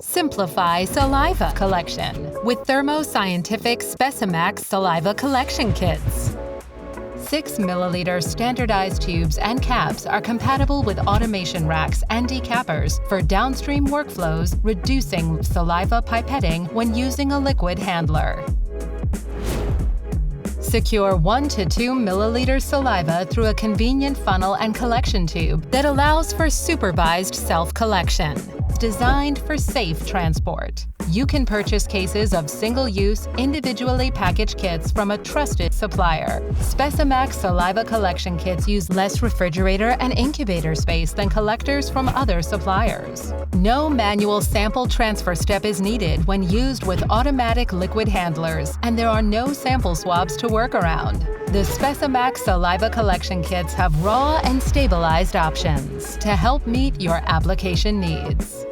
Simplify Saliva Collection with thermoscientific SpeciMAX Saliva Collection Kits. 6 milliliter standardized tubes and caps are compatible with automation racks and decappers for downstream workflows, reducing saliva pipetting when using a liquid handler. Secure 1 to 2 milliliter saliva through a convenient funnel and collection tube that allows for supervised self-collection. Designed for safe transport. You can purchase cases of single-use, individually packaged kits from a trusted supplier. SpeciMAX Saliva Collection Kits use less refrigerator and incubator space than collectors from other suppliers. No manual sample transfer step is needed when used with automatic liquid handlers, and there are no sample swabs to work around. The SpeciMAX Saliva Collection Kits have raw and stabilized options to help meet your application needs.